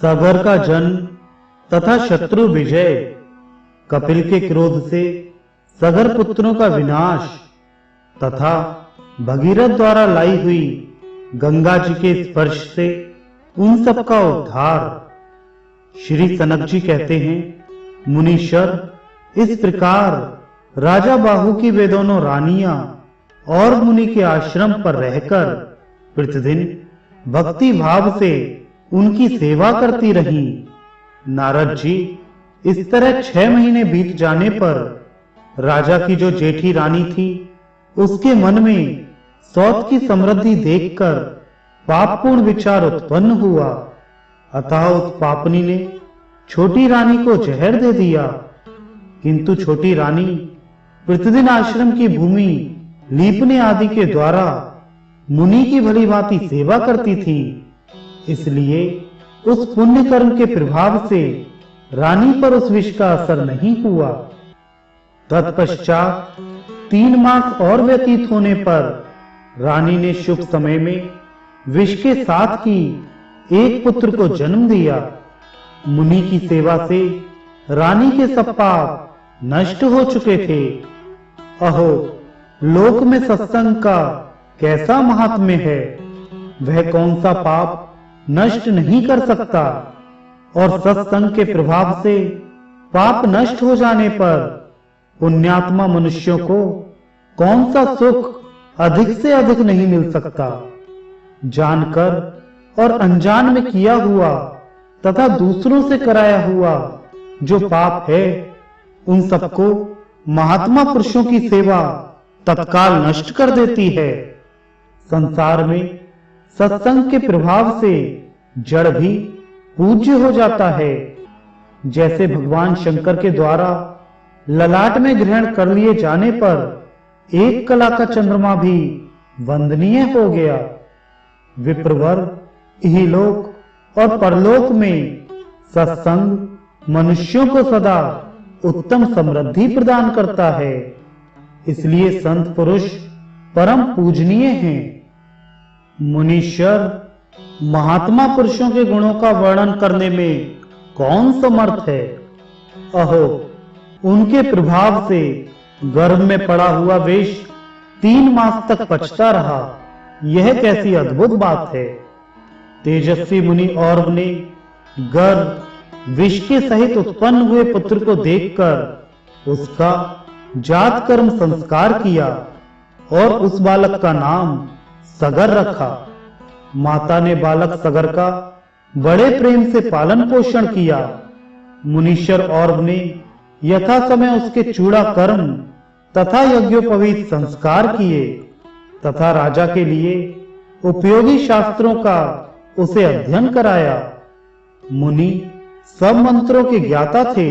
सगर का जन्म तथा शत्रु विजय, कपिल के क्रोध से सगर पुत्रों का विनाश तथा भगीरथ द्वारा लाई हुई गंगा जी के स्पर्श से उन सब का उद्धार। श्री सनक जी कहते हैं, मुनीश्वर, इस प्रकार राजा बाहु की वे दोनों रानियां और मुनि के आश्रम पर रहकर प्रतिदिन भक्ति भाव से उनकी सेवा करती रहीं। नारद जी, इस तरह 6 महीने बीत जाने पर राजा की जो जेठी रानी थी, उसके मन में सौत की समृद्धि देखकर पापपूर्ण विचार उत्पन्न हुआ। अतः उस पापनी ने छोटी रानी को जहर दे दिया। किंतु छोटी रानी प्रतिदिन आश्रम की भूमि लीपने आदि के द्वारा मुनि की भली भांति सेवा करती थी, इसलिए उस पुण्य कर्म के प्रभाव से रानी पर उस विष का असर नहीं हुआ। तत्पश्चात 3 मास और व्यतीत होने पर रानी ने शुभ समय में विष के साथ ही एक पुत्र को जन्म दिया। मुनि की सेवा से रानी के सब पाप नष्ट हो चुके थे। अहो, लोक में सत्संग का कैसा महात्म्य है! वह कौन सा पाप नष्ट नहीं कर सकता, और सत्संग के प्रभाव से पाप नष्ट हो जाने पर पुण्यात्मा मनुष्यों को कौन सा सुख अधिक से अधिक नहीं मिल सकता। जानकर और अनजान में किया हुआ तथा दूसरों से कराया हुआ जो पाप है, उन सबको महात्मा पुरुषों की सेवा तत्काल नष्ट कर देती है। संसार में सत्संग के प्रभाव से जड़ भी पूज्य हो जाता है। जैसे भगवान शंकर के द्वारा ललाट में ग्रहण कर लिए जाने पर एक कला का चंद्रमा भी वंदनीय हो गया। विप्रवर इहलोक और परलोक में सत्संग मनुष्यों को सदा उत्तम समृद्धि प्रदान करता है। इसलिए संत पुरुष परम पूजनीय हैं। मुनीश्वर, महात्मा पुरुषों के गुणों का वर्णन करने में कौन समर्थ है? अहो, उनके प्रभाव से गर्भ में पड़ा हुआ विष 3 मास तक पचता रहा। यह कैसी अद्भुत बात है! तेजस्वी मुनि और ने गर्भ विष के सहित उत्पन्न हुए पुत्र को देखकर उसका जात कर्म संस्कार किया और उस बालक का नाम सगर रखा। माता ने बालक सगर का बड़े प्रेम से पालन पोषण किया। मुनीश्वर और ने यथा समय उसके चूड़ा कर्म तथा यज्ञोपवीत संस्कार किए तथा राजा के लिए उपयोगी शास्त्रों का उसे अध्ययन कराया। मुनि सब मंत्रों के ज्ञाता थे।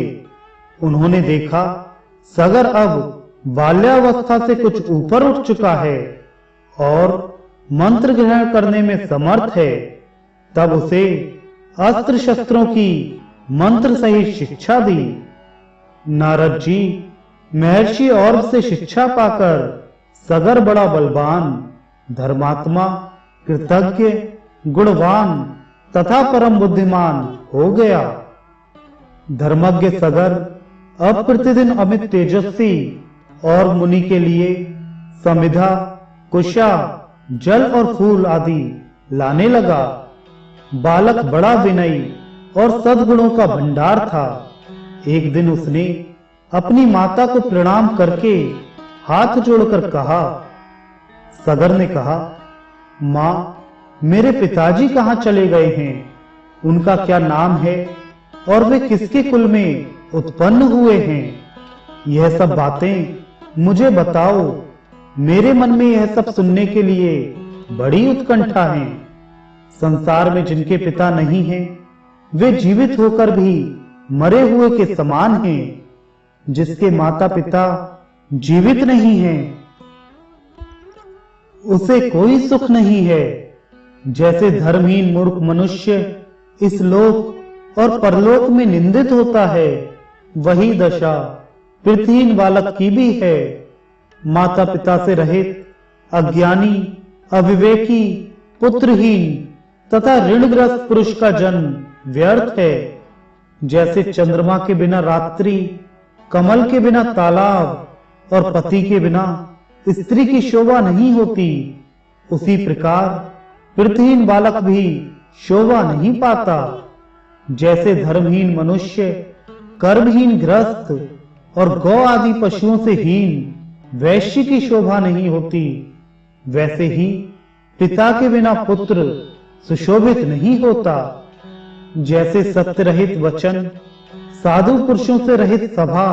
उन्होंने देखा सगर अब बाल्यावस्था से कुछ ऊपर उठ चुका है और मंत्र ग्रहण करने में समर्थ है। तब उसे अस्त्र शस्त्रों की मंत्र सहित शिक्षा दी। नारद जी, महर्षि और से शिक्षा पाकर सगर बड़ा बलवान, धर्मात्मा, कृतज्ञ, गुणवान तथा परम बुद्धिमान हो गया। धर्मज्ञ सगर अब प्रतिदिन अमित तेजस्वी और मुनि के लिए समिधा, कुशा, जल और फूल आदि लाने लगा। बालक बड़ा विनयी और सद्गुणों का भंडार था। एक दिन उसने अपनी माता को प्रणाम करके हाथ जोड़कर कहा। सगर ने कहा, मां, मेरे पिताजी कहां चले गए हैं? उनका क्या नाम है और वे किसके कुल में उत्पन्न हुए हैं? यह सब बातें मुझे बताओ। मेरे मन में यह सब सुनने के लिए बड़ी उत्कंठा है। संसार में जिनके पिता नहीं हैं, वे जीवित होकर भी मरे हुए के समान हैं। जिसके माता पिता जीवित नहीं हैं, उसे कोई सुख नहीं है। जैसे धर्महीन मूर्ख मनुष्य इस लोक और परलोक में निंदित होता है, वही दशा पितृहीन बालक की भी है। माता पिता से रहित अज्ञानी, अविवेकी, पुत्रहीन तथा ऋणग्रस्त पुरुष का जन्म व्यर्थ है। जैसे चंद्रमा के बिना रात्रि, कमल के बिना तालाब और पति के बिना स्त्री की शोभा नहीं होती, उसी प्रकार वृत्तिहीन बालक भी शोभा नहीं पाता। जैसे धर्महीन मनुष्य, कर्महीन गृहस्थ और गौ आदि पशुओं से हीन वैश्य की शोभा नहीं होती, वैसे ही पिता के बिना पुत्र सुशोभित नहीं होता। जैसे सत्य रहित वचन, साधु पुरुषों से रहित सभा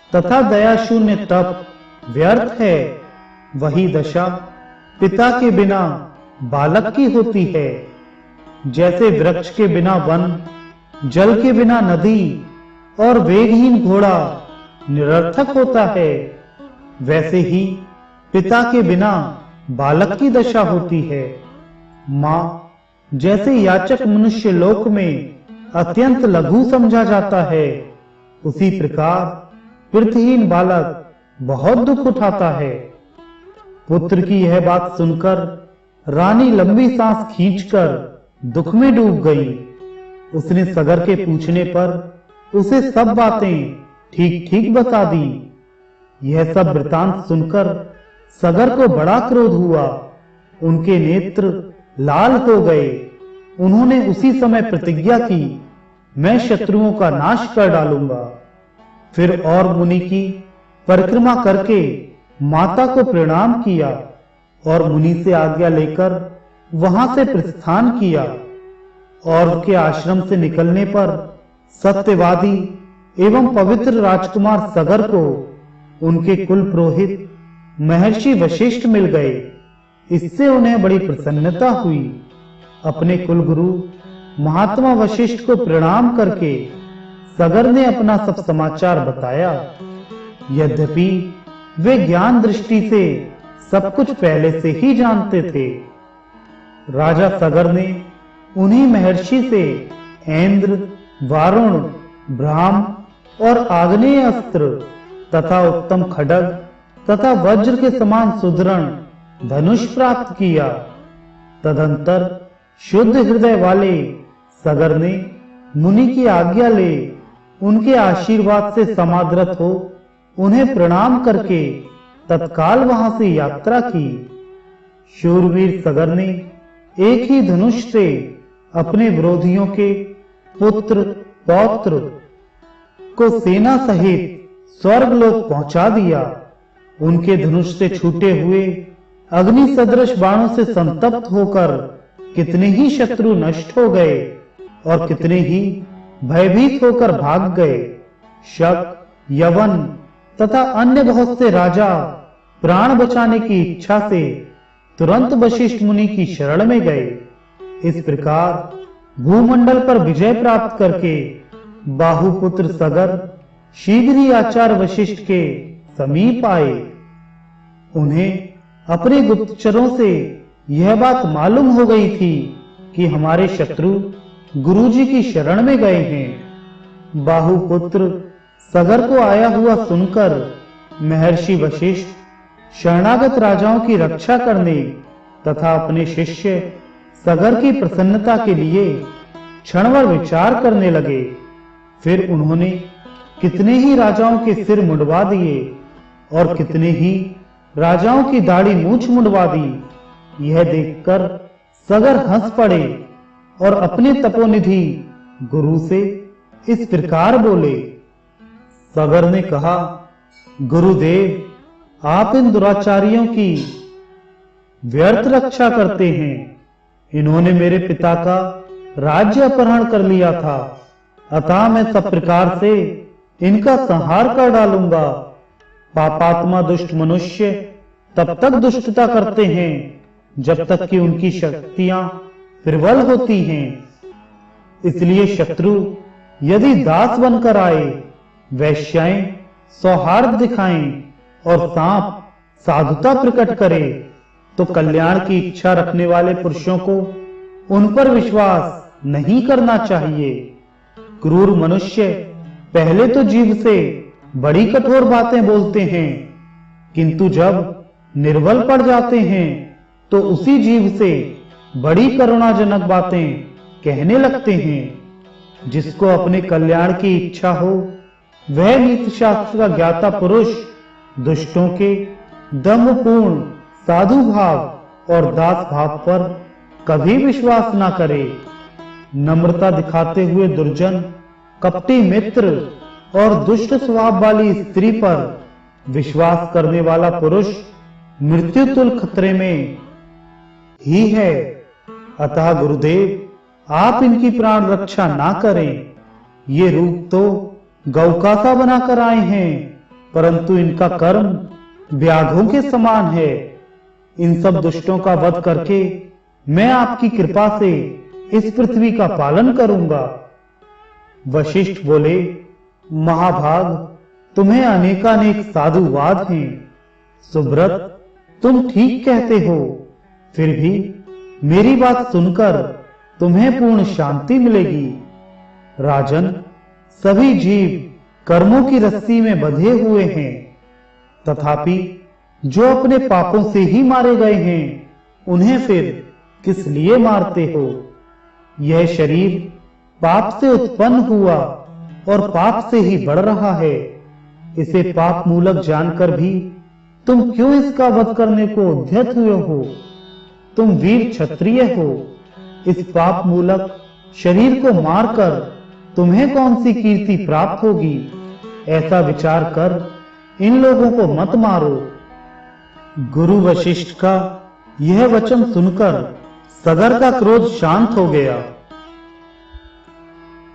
तथा दया शून्य तप व्यर्थ है, वही दशा पिता के बिना बालक की होती है। जैसे वृक्ष के बिना वन, जल के बिना नदी और वेगहीन घोड़ा निरर्थक होता है, वैसे ही पिता के बिना बालक की दशा होती है। मां जैसे याचक मनुष्य लोक में अत्यंत लघु समझा जाता है, उसी प्रकार वृत्तिहीन बालक बहुत दुख उठाता है। पुत्र की यह बात सुनकर रानी लंबी सांस खींचकर दुख में डूब गई। उसने सगर के पूछने पर उसे सब बातें ठीक ठीक बता दी। यह सब वृतांत सुनकर सगर को बड़ा क्रोध हुआ, उनके नेत्र लाल हो गए। उन्होंने उसी समय प्रतिज्ञा की, मैं शत्रुओं का नाश कर डालूंगा। फिर और मुनि की परिक्रमा करके माता को प्रणाम किया और मुनि से आज्ञा लेकर वहां से प्रस्थान किया। और उसके आश्रम से निकलने पर सत्यवादी एवं पवित्र राजकुमार सगर को उनके कुल पुरोहित महर्षि वशिष्ठ मिल गए। इससे उन्हें बड़ी प्रसन्नता हुई। अपने कुलगुरु महात्मा वशिष्ठ को प्रणाम करके सगर ने अपना सब समाचार बताया। यद्यपि वे ज्ञान दृष्टि से सब कुछ पहले से ही जानते थे। राजा सगर ने उन्हीं महर्षि से ऐन्द्र, वारुण, ब्राह्म और आग्नेय अस्त्र तथा उत्तम खड्ग तथा वज्र के समान सुदृढ़ धनुष प्राप्त किया। तदंतर शुद्ध हृदय वाले सगर ने मुनि की आज्ञा ले उनके आशीर्वाद से समादृत हो उन्हें प्रणाम करके तत्काल वहां से यात्रा की। शूरवीर सगर ने एक ही धनुष से अपने विरोधियों के पुत्र पौत्र को सेना सहित स्वर्गलोक पहुंचा दिया। उनके धनुष से छूटे हुए अग्नि सदृश बाणों से संतप्त होकर कितने ही शत्रु नष्ट हो गए और कितने ही भयभीत होकर भाग गए। शक, यवन तथा अन्य बहुत से राजा प्राण बचाने की इच्छा से तुरंत वशिष्ठ मुनि की शरण में गए। इस प्रकार भूमंडल पर विजय प्राप्त करके बाहुपुत्र सगर शीघ्र ही आचार्य वशिष्ठ के समीप आए। उन्हें अपने गुप्तचरों से यह बात मालूम हो गई थी कि हमारे शत्रु गुरुजी की शरण में गए हैं। बाहुपुत्र सगर को आया हुआ सुनकर महर्षि वशिष्ठ शरणागत राजाओं की रक्षा करने तथा अपने शिष्य सगर की प्रसन्नता के लिए क्षणभर विचार करने लगे। फिर उन्होंने कितने ही राजाओं के सिर मुंडवा दिए और कितने ही राजाओं की दाढ़ी मूछ मुंडवा दी। यह देखकर सगर हंस पड़े और अपने तपोनिधि गुरु से इस प्रकार बोले। सगर ने कहा, गुरुदेव, आप इन दुराचारियों की व्यर्थ रक्षा करते हैं। इन्होंने मेरे पिता का राज्य अपहरण कर लिया था, अतः मैं सब प्रकार से इनका संहार कर डालूंगा। पापात्मा दुष्ट मनुष्य तब तक दुष्टता करते हैं जब तक कि उनकी शक्तियां प्रबल होती हैं। इसलिए शत्रु यदि दास बनकर आए, वैश्याएं सौहार्द दिखाएं और सांप साधुता प्रकट करे, तो कल्याण की इच्छा रखने वाले पुरुषों को उन पर विश्वास नहीं करना चाहिए। क्रूर मनुष्य पहले तो जीव से बड़ी कठोर बातें बोलते हैं, किंतु जब निर्बल पड़ जाते हैं तो उसी जीव से बड़ी करुणाजनक बातें कहने लगते हैं। जिसको अपने कल्याण की इच्छा हो, वह नीति शास्त्र का ज्ञाता पुरुष दुष्टों के दम्भपूर्ण साधु भाव और दास भाव पर कभी विश्वास ना करे। नम्रता दिखाते हुए दुर्जन, कपटी मित्र और दुष्ट स्वभाव वाली स्त्री पर विश्वास करने वाला पुरुष मृत्यु तुल्य खतरे में ही है। अतः गुरुदेव, आप इनकी प्राण रक्षा ना करें। ये रूप तो गौकासा बनाकर आए हैं, परंतु इनका कर्म व्याघ्रों के समान है। इन सब दुष्टों का वध करके मैं आपकी कृपा से इस पृथ्वी का पालन करूंगा। वशिष्ठ बोले, महाभाग, तुम्हें अनेकानेक साधुवाद हैं। सुब्रत, तुम ठीक कहते हो। फिर भी मेरी बात सुनकर तुम्हें पूर्ण शांति मिलेगी। राजन, सभी जीव कर्मों की रस्सी में बंधे हुए हैं, तथापि जो अपने पापों से ही मारे गए हैं, उन्हें फिर किस लिए मारते हो? यह शरीर पाप से उत्पन्न हुआ और पाप से ही बढ़ रहा है। इसे पाप मूलक जानकर भी तुम क्यों इसका वध करने को उद्यत हुए हो? तुम वीर क्षत्रिय हो। इस पाप मूलक शरीर को मारकर तुम्हें कौन सी कीर्ति प्राप्त होगी? ऐसा विचार कर इन लोगों को मत मारो। गुरु वशिष्ठ का यह वचन सुनकर सगर का क्रोध शांत हो गया।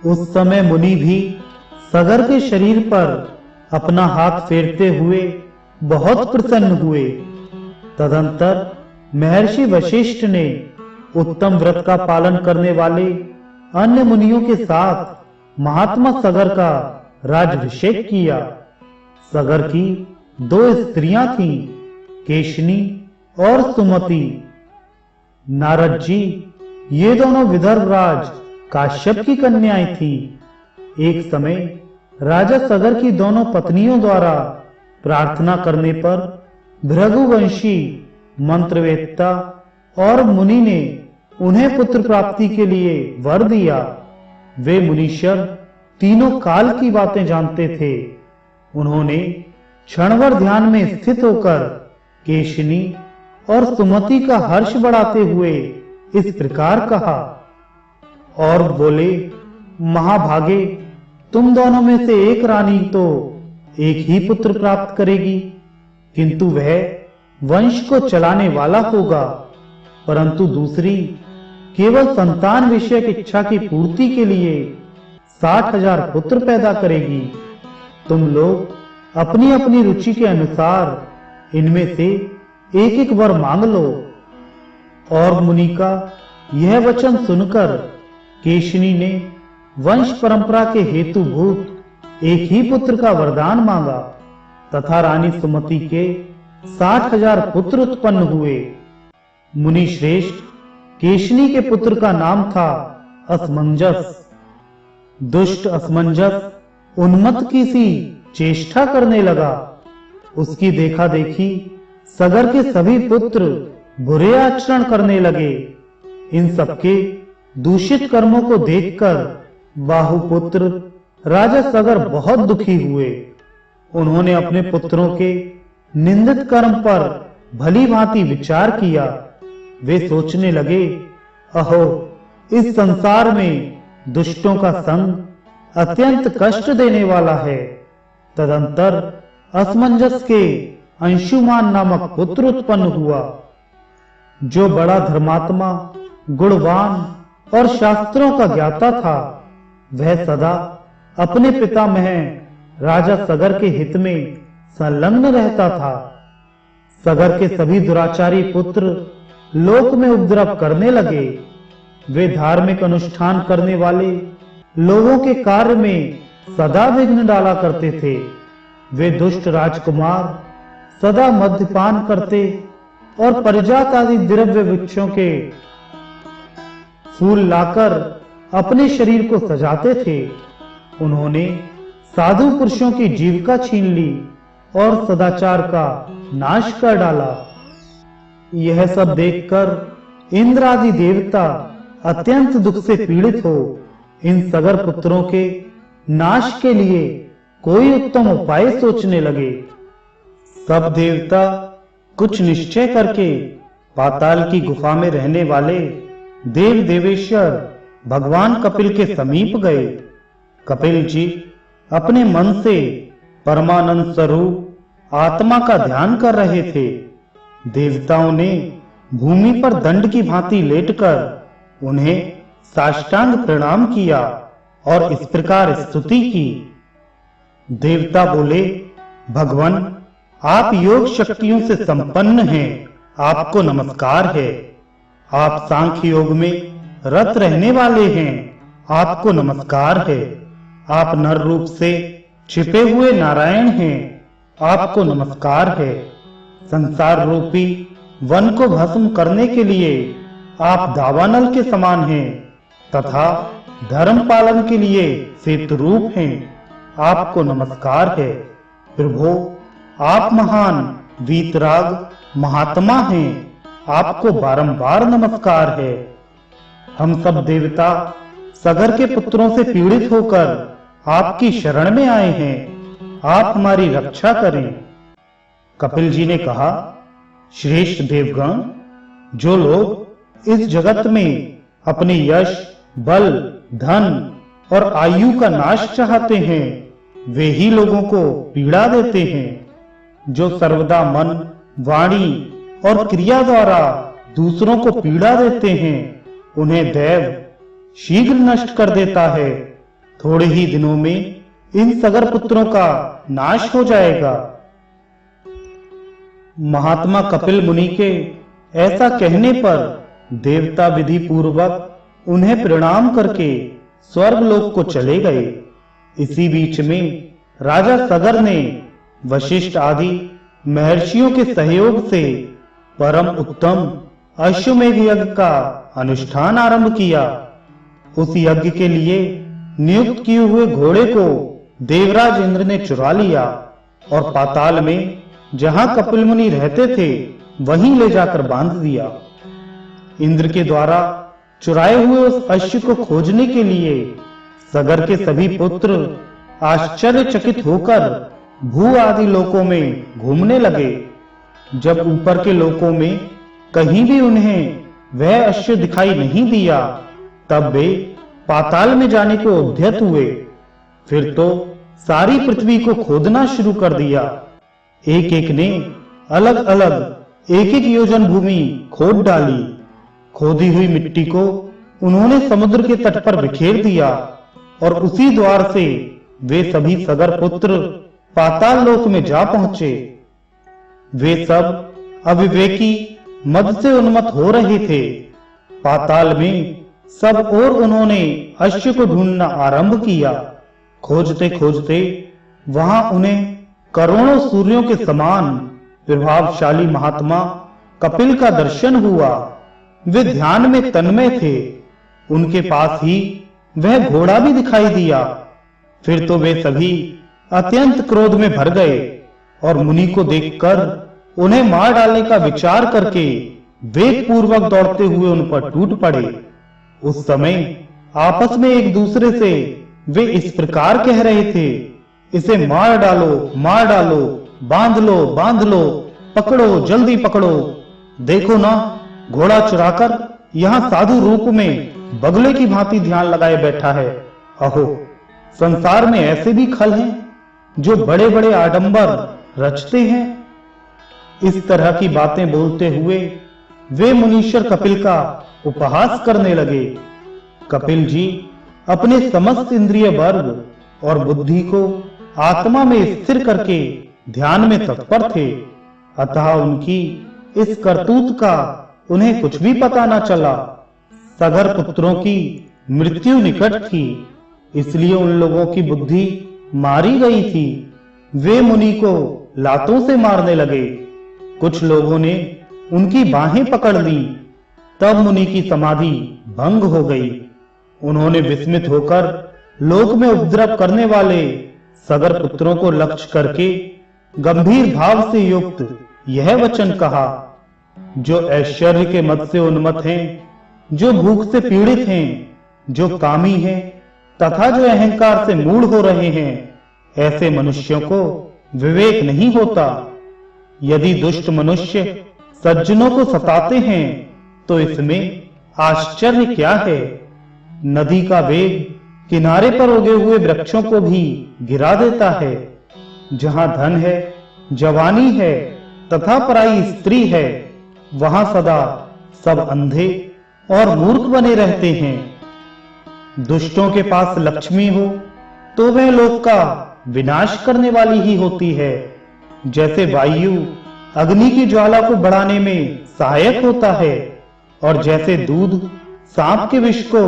उस समय मुनि भी सगर के शरीर पर अपना हाथ फेरते हुए बहुत प्रसन्न हुए। तदंतर महर्षि वशिष्ठ ने उत्तम व्रत का पालन करने वाले अन्य मुनियों के साथ महात्मा सगर का राज्याभिषेक किया। सगर की 2 स्त्रियां थीं, केशनी और सुमति। नारद जी, ये दोनों विदर्भ राज काश्यप की कन्याएं थीं। एक समय राजा सगर की दोनों पत्नियों द्वारा प्रार्थना करने पर भृगुवंशी मंत्रवेत्ता और मुनि ने उन्हें पुत्र प्राप्ति के लिए वर दिया। वे मुनीश्वर तीनों काल की बातें जानते थे। उन्होंने क्षणभर ध्यान में स्थित होकर केशनी और सुमति का हर्ष बढ़ाते हुए इस प्रकार कहा और बोले, महाभागे, तुम दोनों में से एक रानी तो एक ही पुत्र प्राप्त करेगी, किंतु वह वंश को चलाने वाला होगा, परंतु दूसरी केवल संतान विषयक इच्छा की पूर्ति के लिए 60,000 पुत्र पैदा करेगी। तुम लोग अपनी अपनी रुचि के अनुसार इनमें से एक एक वर मांग लो। और मुनि का यह वचन सुनकर केशनी ने वंश परंपरा के हेतुभूत एक ही पुत्र का वरदान मांगा तथा रानी सुमति के 60,000 पुत्र उत्पन्न हुए। मुनि श्रेष्ठ केशनी के पुत्र का नाम था असमंजस। दुष्ट असमंजस उन्मत्त की सी चेष्टा करने लगा। उसकी देखा देखी सगर के सभी पुत्र बुरे आचरण करने लगे। इन सबके दूषित कर्मों को देखकर बाहुपुत्र राजा सगर बहुत दुखी हुए। उन्होंने अपने पुत्रों के निंदित कर्म पर भली भांति विचार किया। वे सोचने लगे, अहो, इस संसार में दुष्टों का संग अत्यंत कष्ट देने वाला है। तदंतर असमंजस के अंशुमान नामक पुत्र उत्पन्न हुआ, जो बड़ा धर्मात्मा, गुणवान और शास्त्रों का ज्ञाता था। वह सदा अपने पितामह राजा सगर के हित में संलग्न रहता था। सगर के सभी दुराचारी पुत्र लोक में उपद्रव करने लगे। वे धार्मिक अनुष्ठान करने वाले लोगों के कार्य में सदा विघ्न डाला करते थे। वे दुष्ट राजकुमार सदा मद्यपान करते और परिजात आदि द्रव्य वृक्षों के फूल लाकर अपने शरीर को सजाते थे। उन्होंने साधु पुरुषों की जीविका छीन ली और सदाचार का नाश कर डाला। यह सब देखकर इंद्र आदि देवता अत्यंत दुख से पीड़ित हो इन सगर पुत्रों के नाश के लिए कोई उत्तम उपाय सोचने लगे। सब देवता कुछ निश्चय करके पाताल की गुफा में रहने वाले देव देवेश्वर भगवान कपिल के समीप गए। कपिल जी अपने मन से परमानंद स्वरूप आत्मा का ध्यान कर रहे थे। देवताओं ने भूमि पर दंड की भांति लेटकर उन्हें साष्टांग प्रणाम किया और इस प्रकार स्तुति की। देवता बोले, भगवान आप योग शक्तियों से संपन्न हैं, आपको नमस्कार है। आप सांख्य योग में रत रहने वाले हैं, आपको नमस्कार है। आप नर रूप से छिपे हुए नारायण हैं, आपको नमस्कार है। संसार रूपी वन को भस्म करने के लिए आप दावानल के समान हैं तथा धर्म पालन के लिए सेतु रूप हैं, आपको नमस्कार है। प्रभु आप महान वीतराग महात्मा हैं, आपको बारंबार नमस्कार है। हम सब देवता सगर के पुत्रों से पीड़ित होकर आपकी शरण में आए हैं, आप हमारी रक्षा करें। कपिल जी ने कहा, श्रेष्ठ देवगण, जो लोग इस जगत में अपने यश, बल, धन और आयु का नाश चाहते हैं, वे ही लोगों को पीड़ा देते हैं। जो सर्वदा मन, वाणी और क्रिया द्वारा दूसरों को पीड़ा देते हैं, उन्हें दैव शीघ्र नष्ट कर देता है। थोड़े ही दिनों में इन सगर पुत्रों का नाश हो जाएगा। महात्मा कपिल मुनि के ऐसा कहने पर देवता विधि पूर्वक उन्हें प्रणाम करके स्वर्गलोक को चले गए। इसी बीच में राजा सगर ने वशिष्ठ आदि महर्षियों के सहयोग से परम उत्तम अश्वमेध यज्ञ का अनुष्ठान आरंभ किया। उस यज्ञ के लिए नियुक्त किए हुए घोड़े को देवराज इंद्र ने चुरा लिया और पाताल में जहां कपिल मुनि रहते थे वहीं ले जाकर बांध दिया। इंद्र के द्वारा चुराए हुए उस अश्व को खोजने के लिए सगर के सभी पुत्र आश्चर्यचकित होकर भू आदि लोकों में घूमने लगे। जब ऊपर के लोकों में कहीं भी उन्हें वह अश्व दिखाई नहीं दिया, तब वे पाताल में जाने को उद्यत हुए। फिर तो सारी पृथ्वी को खोदना शुरू कर दिया। एक एक ने अलग अलग एक एक योजन भूमि खोद डाली। खोदी हुई मिट्टी को उन्होंने समुद्र के तट पर बिखेर दिया और उसी द्वार से वे सभी सगर पुत्र पाताल लोक में जा पहुंचे। वे सब अविवेकी मद से उन्मत्त हो रहे थे। पाताल में सब और उन्होंने अश्व को ढूंढना आरंभ किया। खोजते खोजते वहां उन्हें करोड़ों सूर्यों के समान प्रभावशाली महात्मा कपिल का दर्शन हुआ। वे ध्यान में तन्मय थे। उनके पास ही वह घोड़ा भी दिखाई दिया। फिर तो वे सभी अत्यंत क्रोध में भर गए और मुनि को देखकर उन्हें मार डालने का विचार करके वेग पूर्वक दौड़ते हुए उन पर टूट पड़े। उस समय आपस में एक दूसरे से वे इस प्रकार कह रहे थे, इसे मार डालो, बांध लो, पकड़ो, जल्दी पकड़ो। देखो ना, घोड़ा चुराकर यहाँ साधु रूप में बगले की भांति ध्यान लगाए बैठा है। अहो, संसार में ऐसे भी खल हैं जो बड़े बड़े आडंबर रचते हैं। इस तरह की बातें बोलते हुए वे मुनीश्वर कपिल का उपहास करने लगे। कपिल जी अपने समस्त इंद्रिय वर्ग और बुद्धि को आत्मा में स्थिर करके ध्यान में तत्पर थे। अतः उनकी इस करतूत का उन्हें कुछ भी पता न चला। सगर पुत्रों की मृत्यु निकट थी, इसलिए उन लोगों की बुद्धि मारी गई थी। वे मुनि को लातों से मारने लगे। कुछ लोगों ने उनकी बाहें पकड़ ली। तब मुनि की समाधि भंग हो गई। उन्होंने विस्मित होकर लोक में उपद्रव करने वाले सगर पुत्रों को लक्ष्य करके गंभीर भाव से युक्त यह वचन कहा, जो ऐश्वर्य के मद से उन्मत्त हैं, जो भूख से पीड़ित हैं, जो कामी हैं, तथा जो अहंकार से मूढ़ हो रहे हैं, ऐसे मनुष्यों को विवेक नहीं होता। यदि दुष्ट मनुष्य सज्जनों को सताते हैं तो इसमें आश्चर्य क्या है। नदी का वेग किनारे पर उगे हुए वृक्षों को भी गिरा देता है। जहां धन है, जवानी है तथा पराई स्त्री है, वहां सदा सब अंधे और मूर्ख बने रहते हैं। दुष्टों के पास लक्ष्मी हो तो वह लोक का विनाश करने वाली ही होती है। जैसे वायु अग्नि की ज्वाला को बढ़ाने में सहायक होता है और जैसे दूध सांप के विष को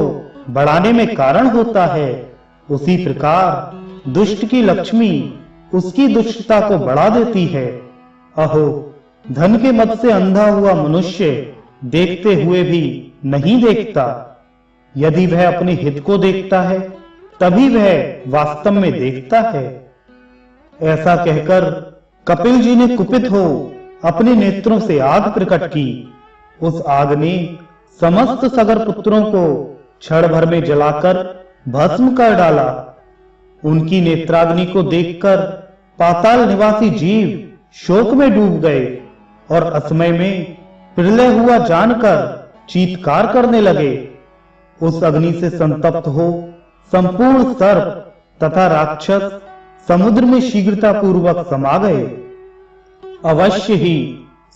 बढ़ाने में कारण होता है, उसी प्रकार दुष्ट की लक्ष्मी उसकी दुष्टता को बढ़ा देती है। अहो, धन के मद से अंधा हुआ मनुष्य देखते हुए भी नहीं देखता। यदि वह अपने हित को देखता है तभी वह वास्तव में देखता है। ऐसा कहकर कपिल जी ने कुपित हो अपने नेत्रों से आग प्रकट की। उस आग ने समस्त सगर पुत्रों को क्षण भर में जलाकर भस्म कर डाला। उनकी नेत्राग्नि को देखकर पाताल निवासी जीव शोक में डूब गए और असमय में प्रलय हुआ जानकर चीत्कार करने लगे। उस अग्नि से संतप्त हो संपूर्ण सर्प तथा राक्षस समुद्र में शीघ्रता पूर्वक समा गए। अवश्य ही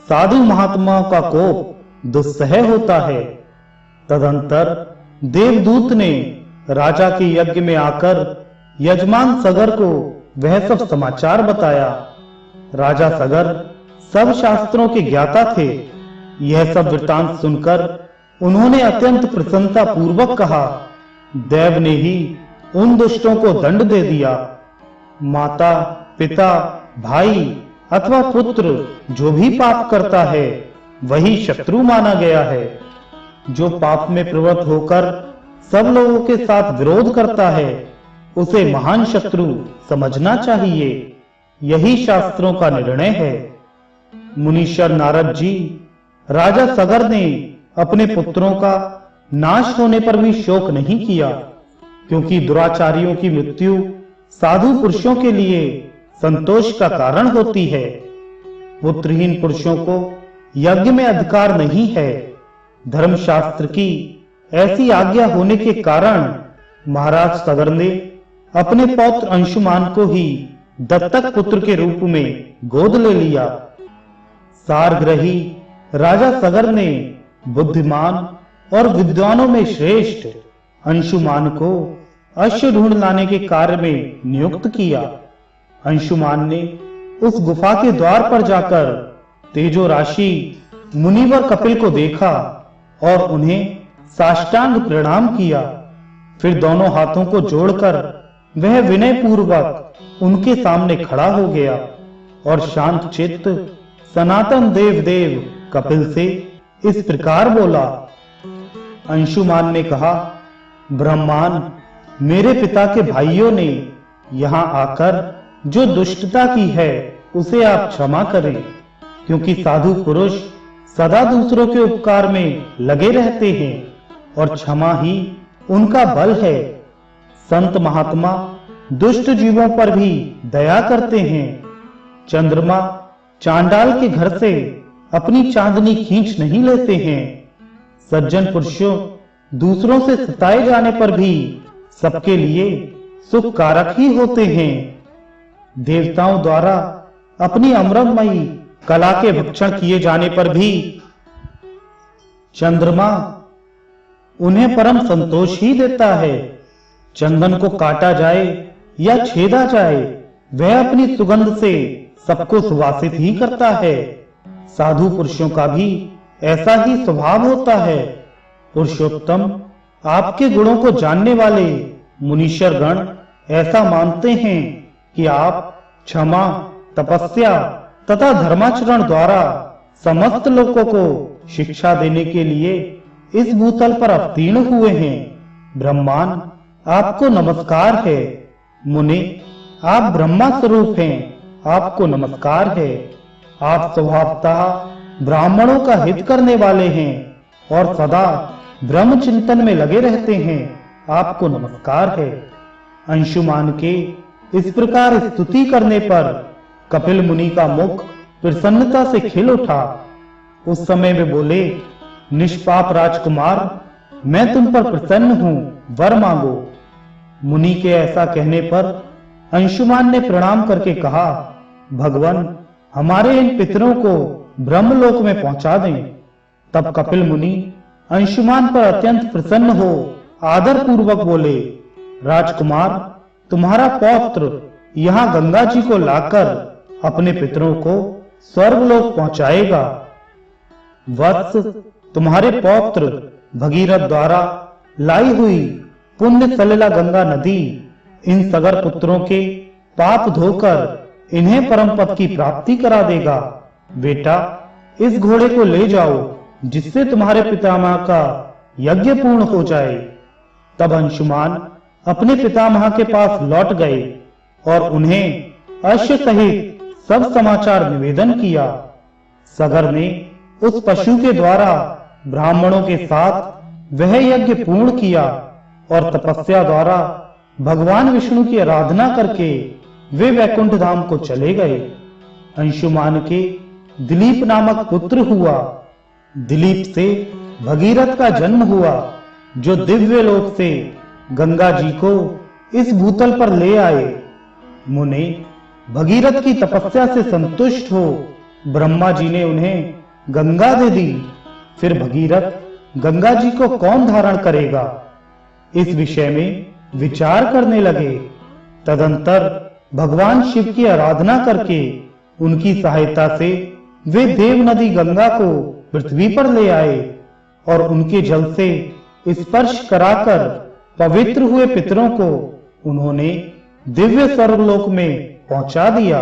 साधु महात्माओं का कोप दुस्सह होता है। तदंतर देवदूत ने राजा के यज्ञ में आकर यजमान सगर को वह सब समाचार बताया। राजा सगर सब शास्त्रों के ज्ञाता थे। यह सब वृतांत सुनकर उन्होंने अत्यंत प्रसन्नता पूर्वक कहा, देव ने ही उन दुष्टों को दंड दे दिया। माता, पिता, भाई अथवा पुत्र जो भी पाप करता है वही शत्रु माना गया है। जो पाप में प्रवृत्त होकर सब लोगों के साथ विरोध करता है उसे महान शत्रु समझना चाहिए। यही शास्त्रों का निर्णय है। मुनीश्वर नारद जी, राजा सगर ने अपने पुत्रों का नाश होने पर भी शोक नहीं किया, क्योंकि दुराचारियों की मृत्यु साधु पुरुषों के लिए संतोष का कारण होती है। पुत्रहीन पुरुषों को यज्ञ में अधिकार नहीं है। धर्मशास्त्र की ऐसी आज्ञा होने के कारण महाराज सगर ने अपने पौत्र अंशुमान को ही दत्तक पुत्र के रूप में गोद ले लिया। सारग्रही राजा सगर ने बुद्धिमान और विद्वानों में श्रेष्ठ अंशुमान को अश्व ढूंढ लाने के कार्य में नियुक्त किया। अंशुमान ने उस गुफा के द्वार पर जाकर तेजो राशि मुनिवर कपिल को देखा और उन्हें साष्टांग प्रणाम किया। फिर दोनों हाथों को जोड़कर वह विनय पूर्वक उनके सामने खड़ा हो गया और शांत चित्त सनातन देव कपिल से इस प्रकार बोला। अंशुमान ने कहा, ब्रह्मान, मेरे पिता के भाइयों ने यहाँ आकर जो दुष्टता की है उसे आप क्षमा करें, क्योंकि साधु पुरुष सदा दूसरों के उपकार में लगे रहते हैं और क्षमा ही उनका बल है। संत महात्मा दुष्ट जीवों पर भी दया करते हैं। चंद्रमा चांडाल के घर से अपनी चांदनी खींच नहीं लेते हैं। सज्जन पुरुषों दूसरों से सताए जाने पर भी सबके लिए सुख कारक ही होते हैं। देवताओं द्वारा अपनी अमृतमयी कला के भक्षण किए जाने पर भी चंद्रमा उन्हें परम संतोष ही देता है। चंदन को काटा जाए या छेदा जाए, वह अपनी सुगंध से सबको सुवासित ही करता है। साधु पुरुषों का भी ऐसा ही स्वभाव होता है। पुरुषोत्तम, आपके गुणों को जानने वाले मुनीश्वर गण ऐसा मानते हैं कि आप क्षमा, तपस्या तथा धर्माचरण द्वारा समस्त लोगों को शिक्षा देने के लिए इस भूतल पर अवतीर्ण हुए हैं। ब्रह्मान, आपको नमस्कार है। मुने, आप ब्रह्मा स्वरूप हैं, आपको नमस्कार है। आप स्वभावतः ब्राह्मणों का हित करने वाले हैं और सदा ब्रह्म चिंतन में लगे रहते हैं। आपको नमस्कार है। अंशुमान के इस प्रकार स्तुति करने पर कपिल मुनि का मुख प्रसन्नता से खिल उठा। उस समय वे बोले, निष्पाप राजकुमार, मैं तुम पर प्रसन्न हूं, वर मांगो। मुनि के ऐसा कहने पर अंशुमान ने प्रणाम करके कहा, भगवान, हमारे इन पितरों को ब्रह्मलोक में पहुंचा दें। तब कपिल मुनि अंशुमान पर अत्यंत प्रसन्न हो आदर पूर्वक बोले, राजकुमार, तुम्हारा पौत्र यहाँ गंगा जी को लाकर अपने पितरों को स्वर्गलोक पहुंचाएगा। वत्स, तुम्हारे पौत्र भगीरथ द्वारा लाई हुई पुण्य सलिला गंगा नदी इन सगर पुत्रों के पाप धोकर इन्हें परम पद की प्राप्ति करा देगा। बेटा, इस घोड़े को ले जाओ जिससे तुम्हारे पितामह का यज्ञ पूर्ण हो जाए। तब अंशुमान अपने पितामह के पास लौट गए और उन्हें अश्व सहित सब समाचार निवेदन किया। सगर ने उस पशु के द्वारा ब्राह्मणों के साथ वह यज्ञ पूर्ण किया और तपस्या द्वारा भगवान विष्णु की आराधना करके वे वैकुंठ धाम को चले गए। अंशुमान के दिलीप नामक पुत्र हुआ। दिलीप से भगीरथ का जन्म हुआ, जो दिव्य लोक से गंगा जी को इस भूतल पर ले आए। मुने भगीरथ की तपस्या से संतुष्ट हो ब्रह्मा जी ने उन्हें गंगा दे दी। फिर भगीरथ गंगा जी को कौन धारण करेगा, इस विषय में विचार करने लगे। तदंतर भगवान शिव की आराधना करके उनकी सहायता से वे देव नदी गंगा को पृथ्वी पर ले आए और उनके जल से स्पर्श कराकर पवित्र हुए पितरों को उन्होंने दिव्य स्वर्गलोक में पहुंचा दिया।